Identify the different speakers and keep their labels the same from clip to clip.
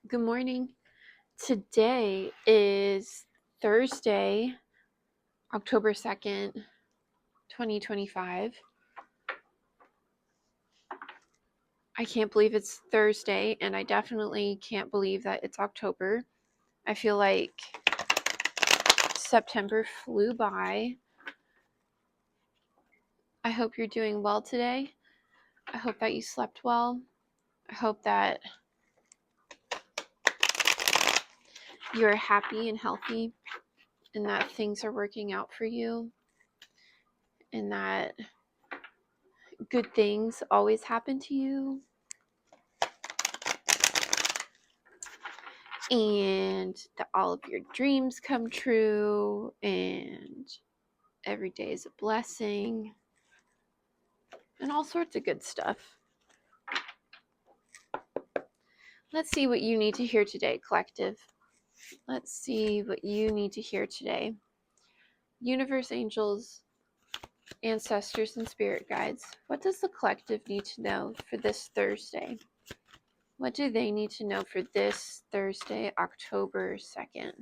Speaker 1: Good morning. Today is Thursday, October 2nd, 2025. I can't believe it's Thursday, and I definitely can't believe that it's October. I feel like September flew by. I hope you're doing well today. I hope that you slept well. I hope that you're happy and healthy and that things are working out for you and that good things always happen to you and that all of your dreams come true and every day is a blessing and all sorts of good stuff. Let's see what you need to hear today, collective. Let's see what you need to hear today. Universe, angels, ancestors, and spirit guides, what does the collective need to know for this Thursday? What do they need to know for this Thursday, October 2nd?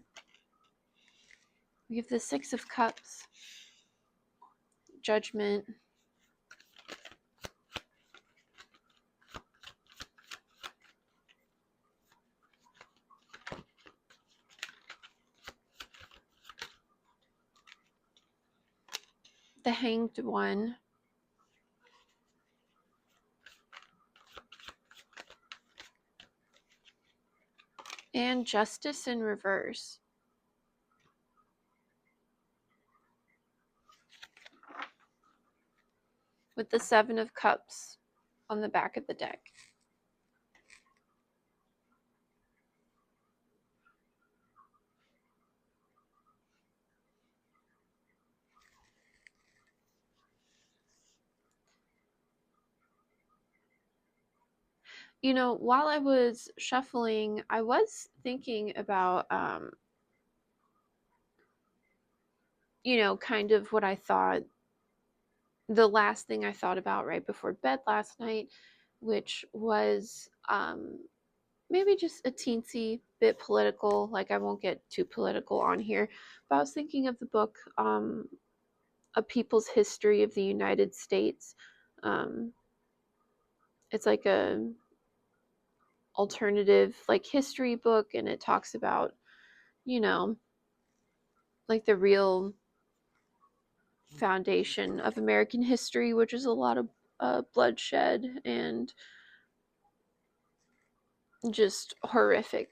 Speaker 1: We have the Six of Cups, Judgment, the Hanged One, and Justice in reverse. With the Seven of Cups on the back of the deck. You know, while I was shuffling, I was thinking about, kind of what I thought, the last thing I thought about right before bed last night, which was maybe just a teensy bit political. Like, I won't get too political on here, but I was thinking of the book, A People's History of the United States. It's like a alternative like history book, and it talks about, you know, like the real foundation of American history, which is a lot of bloodshed and just horrific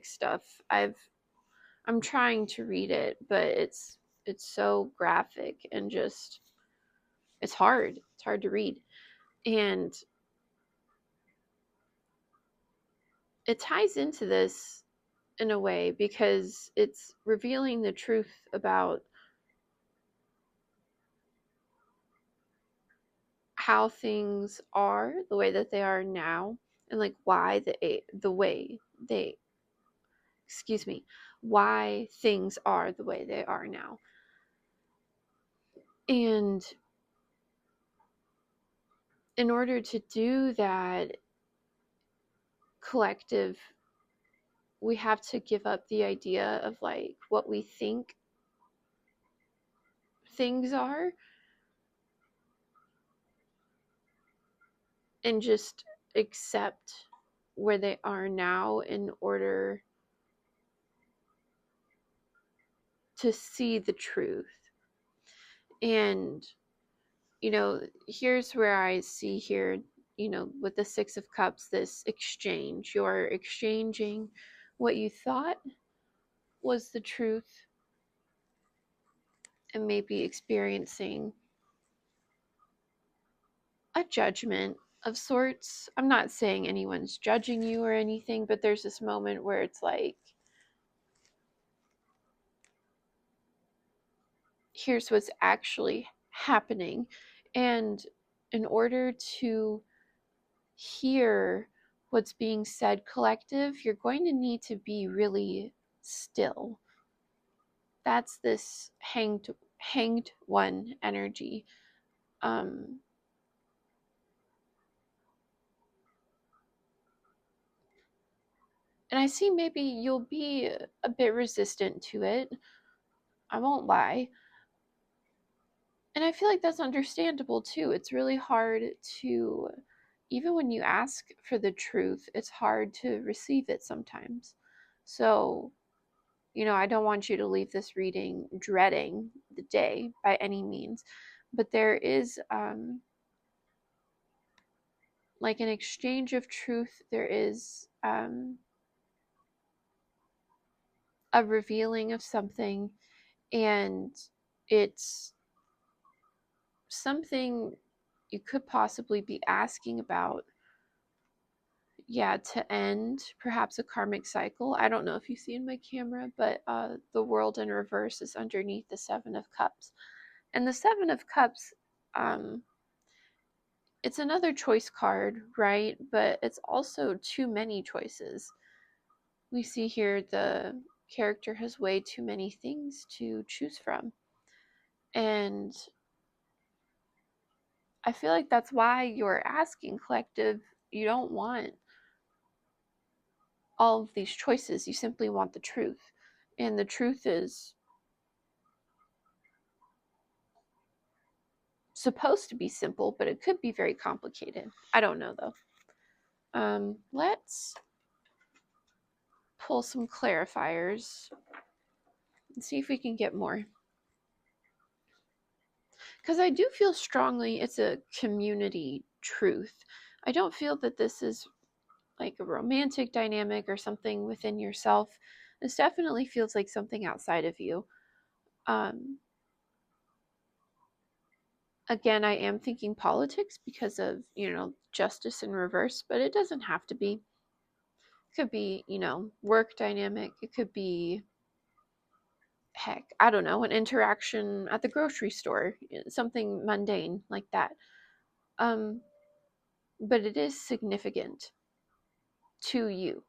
Speaker 1: stuff. I'm trying to read it, but it's so graphic and just it's hard. It's hard to read. And it ties into this in a way because it's revealing the truth about how things are the way that they are now, and like why the way they why things are the way they are now. And in order to do that, collective, we have to give up the idea of like what we think things are and just accept where they are now in order to see the truth. And here's where I see here, with the Six of Cups, this exchange. You're exchanging what you thought was the truth and maybe experiencing a judgment of sorts. I'm not saying anyone's judging you or anything, but there's this moment where it's like, here's what's actually happening. And in order to hear what's being said, collective, you're going to need to be really still. That's this hanged one energy. And I see maybe you'll be a bit resistant to it. I won't lie. And I feel like that's understandable too. It's really hard to, even when you ask for the truth, it's hard to receive it sometimes. So, I don't want you to leave this reading dreading the day by any means, but there is like an exchange of truth. There is a revealing of something, and it's something you could possibly be asking about, yeah, to end perhaps a karmic cycle. I don't know if you see in my camera, but the world in reverse is underneath the Seven of Cups. And the Seven of Cups, um, it's another choice card, right? But it's also too many choices. We see here the character has way too many things to choose from. And I feel like that's why you're asking, collective. You don't want all of these choices. You simply want the truth. And the truth is supposed to be simple, but it could be very complicated. I don't know though. Let's pull some clarifiers and see if we can get more. Because I do feel strongly it's a community truth. I don't feel that this is like a romantic dynamic or something within yourself. This definitely feels like something outside of you. Um, Again, I am thinking politics because of, justice in reverse, but it doesn't have to be. It could be, work dynamic. It could be, heck, I don't know, an interaction at the grocery store, something mundane like that. Um, but it is significant to you.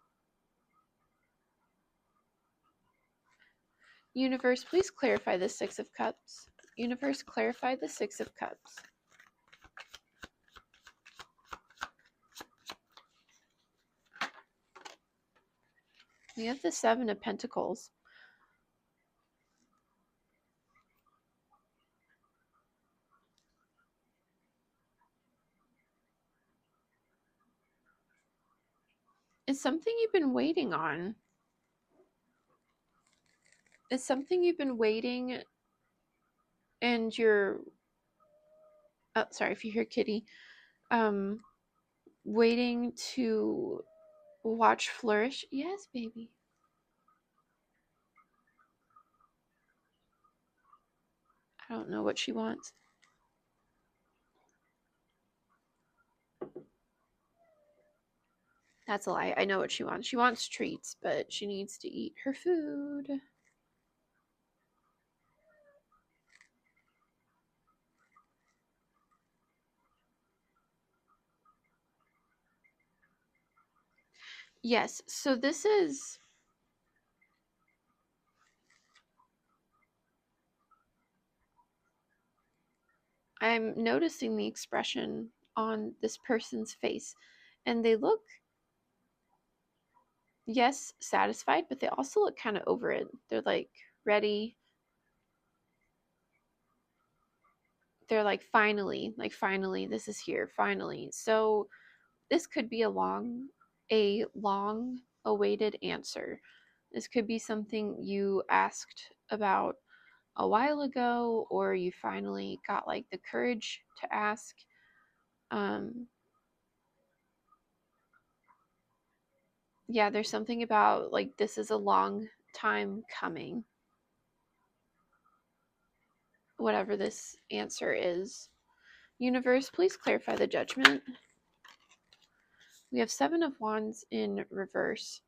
Speaker 1: Universe, please clarify the Six of Cups. Universe, clarify the Six of Cups. We have the Seven of Pentacles. It's something you've been waiting on. It's something you've been waiting, and you're, oh, sorry if you hear Kitty, waiting to watch flourish. Yes, baby. I don't know what she wants. That's a lie. I know what she wants. She wants treats, but she needs to eat her food. Yes, so this is, I'm noticing the expression on this person's face, and they look, yes, satisfied, but they also look kind of over it. They're like ready. They're like finally, this is here, finally. So this could be a long awaited answer. This could be something you asked about a while ago, or you finally got like the courage to ask. Um, yeah, there's something about like this is a long time coming, whatever this answer is. Universe, please clarify the judgment. We have Seven of Wands in reverse.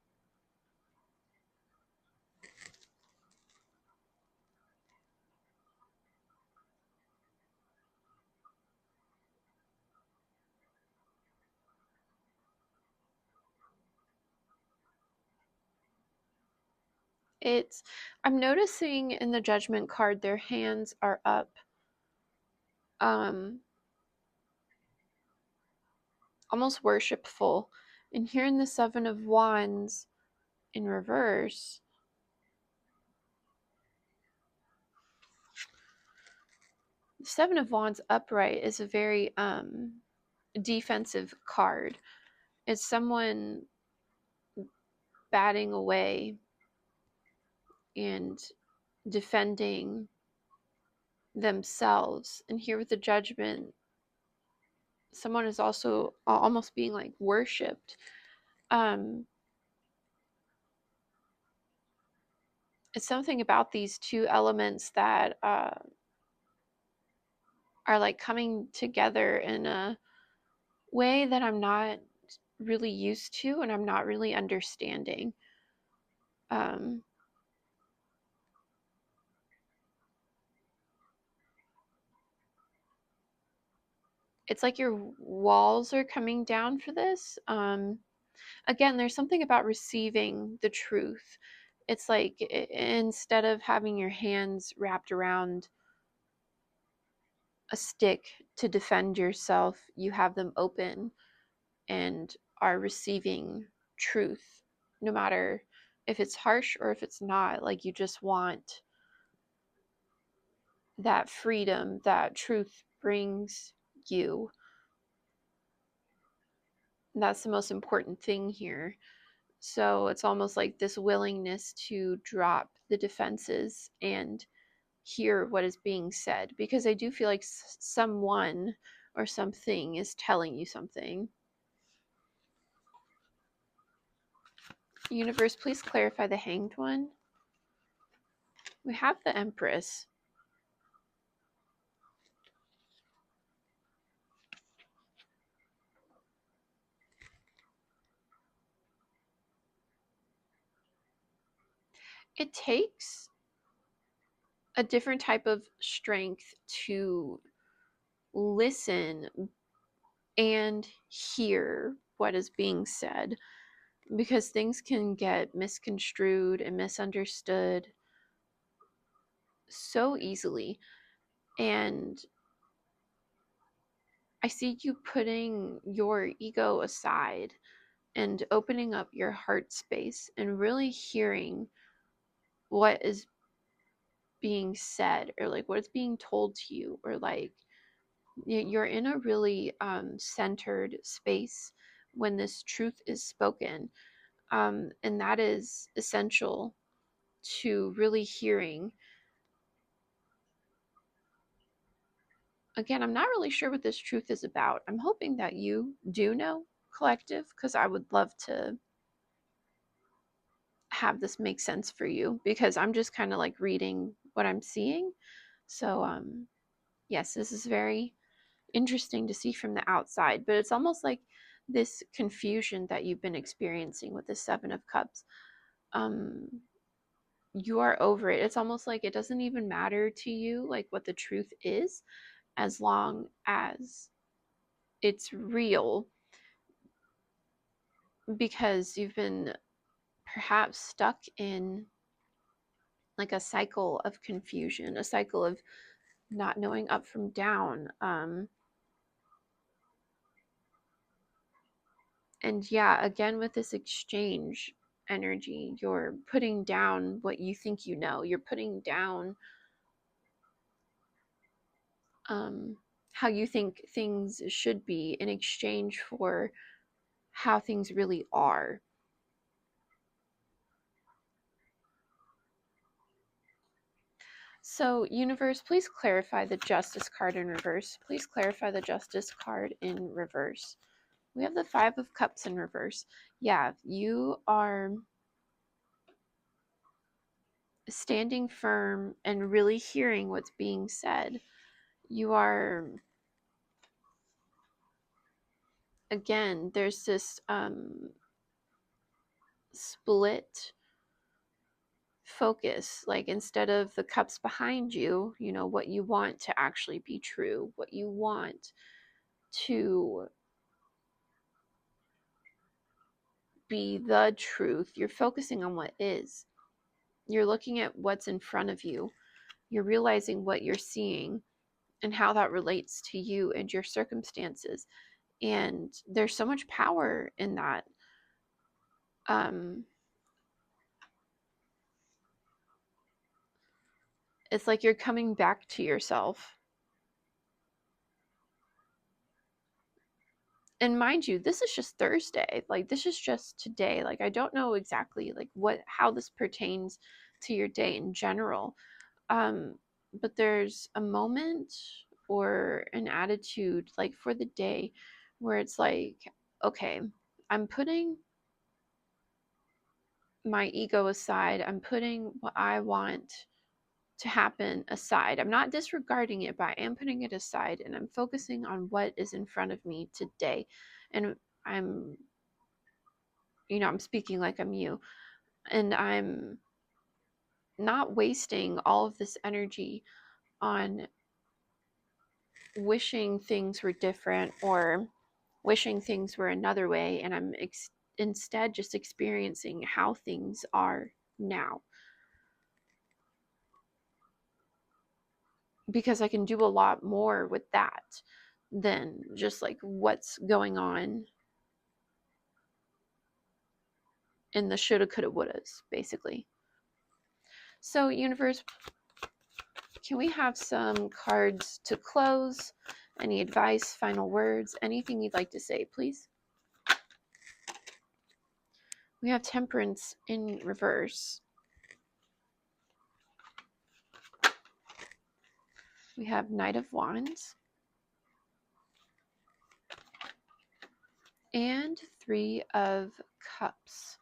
Speaker 1: It's, I'm noticing in the judgment card their hands are up, um almost worshipful. And here in the Seven of Wands, in reverse, the Seven of Wands upright is a very defensive card. It's someone batting away and defending themselves. And here with the Judgment, someone is also almost being like worshipped. It's something about these two elements that are like coming together in a way that I'm not really used to and I'm not really understanding. Um, it's like your walls are coming down for this. Again, there's something about receiving the truth. It's like instead of having your hands wrapped around a stick to defend yourself, you have them open and are receiving truth, no matter if it's harsh or if it's not. Like you just want that freedom that truth brings you. And that's the most important thing here. So it's almost like this willingness to drop the defenses and hear what is being said, because I do feel like someone or something is telling you something. Universe, please clarify the Hanged One. We have the Empress. It takes a different type of strength to listen and hear what is being said, because things can get misconstrued and misunderstood so easily. And I see you putting your ego aside and opening up your heart space and really hearing what is being said, or like what is being told to you, or like you're in a really centered space when this truth is spoken. And that is essential to really hearing. Again, I'm not really sure what this truth is about. I'm hoping that you do know, collective, because I would love to have this make sense for you, because I'm just kind of like reading what I'm seeing. So yes, this is very interesting to see from the outside, but it's almost like this confusion that you've been experiencing with the Seven of Cups. um you are over it. It's almost like it doesn't even matter to you like what the truth is, as long as it's real, because you've been perhaps stuck in like a cycle of confusion, a cycle of not knowing up from down. And yeah, again, with this exchange energy, you're putting down what you think you know. You're putting down how you think things should be in exchange for how things really are. So, universe, please clarify the Justice card in reverse. Please clarify the Justice card in reverse. We have the Five of Cups in reverse. Yeah, you are standing firm and really hearing what's being said. You are, again, there's this split focus. Like instead of the cups behind you, you know, what you want to actually be true, what you want to be the truth, you're focusing on what is. You're looking at what's in front of you. You're realizing what you're seeing and how that relates to you and your circumstances. And there's so much power in that. Um, It's like you're coming back to yourself. And mind you, this is just Thursday. Like, this is just today. Like, I don't know exactly like how this pertains to your day in general. But there's a moment or an attitude like for the day where it's like, okay, I'm putting my ego aside. I'm putting what I want to happen aside. I'm not disregarding it, but I am putting it aside and I'm focusing on what is in front of me today. And I'm, I'm speaking like I'm you, and I'm not wasting all of this energy on wishing things were different or wishing things were another way. And I'm instead just experiencing how things are now, because I can do a lot more with that than just like what's going on in the shoulda, coulda, wouldas, basically. So, universe, can we have some cards to close? Any advice, final words, anything you'd like to say, please? We have Temperance in reverse. We have Knight of Wands. And Three of Cups.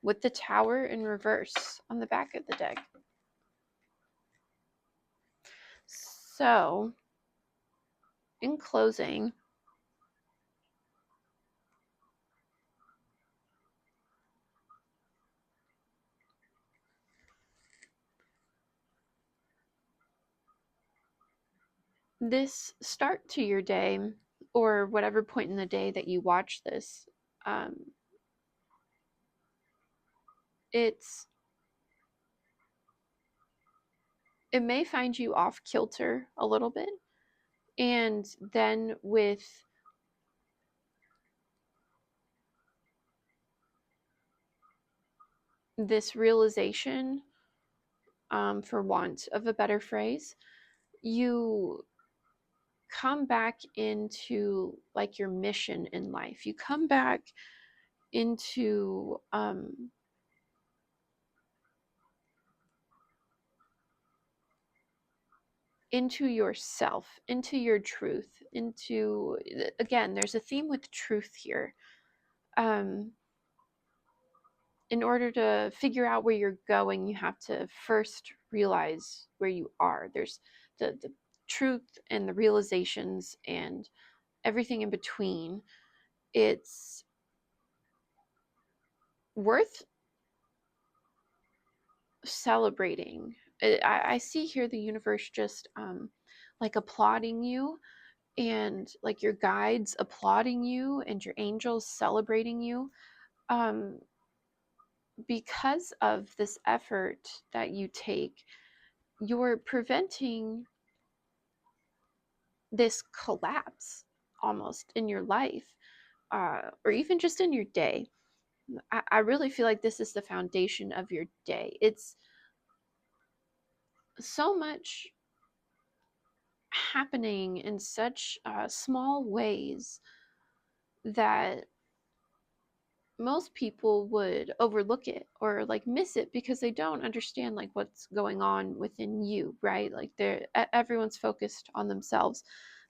Speaker 1: With the Tower in reverse on the back of the deck. So, in closing, this start to your day, or whatever point in the day that you watch this, it's it may find you off kilter a little bit, and then with this realization, for want of a better phrase, you come back into like your mission in life. You come back into yourself, into your truth, into, again, there's a theme with truth here. In order to figure out where you're going, you have to first realize where you are. There's the truth and the realizations and everything in between. It's worth celebrating. I see here the universe just like applauding you, and like your guides applauding you and your angels celebrating you, um, because of this effort that you take. You're preventing this collapse almost in your life, or even just in your day. I really feel like this is the foundation of your day. It's so much happening in such small ways that most people would overlook it or like miss it because they don't understand like what's going on within you, right? Like everyone's focused on themselves,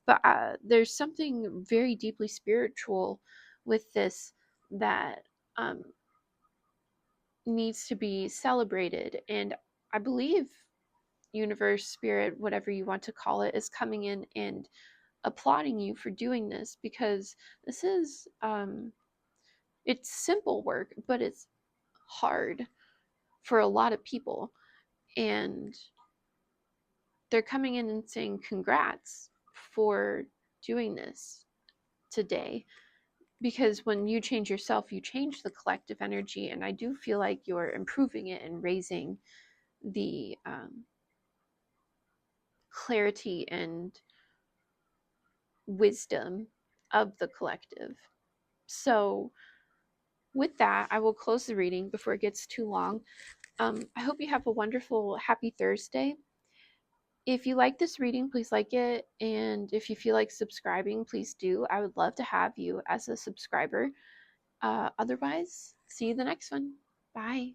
Speaker 1: but there's something very deeply spiritual with this that um, needs to be celebrated. And I believe universe, spirit, whatever you want to call it, is coming in and applauding you for doing this, because this is it's simple work, but it's hard for a lot of people. And they're coming in and saying congrats for doing this today, because when you change yourself, you change the collective energy. And I do feel like you're improving it and raising the clarity and wisdom of the collective. So with that, I will close the reading before it gets too long. I hope you have a wonderful, happy Thursday. If you like this reading, please like it. And if you feel like subscribing, please do. I would love to have you as a subscriber. Otherwise, see you the next one. Bye.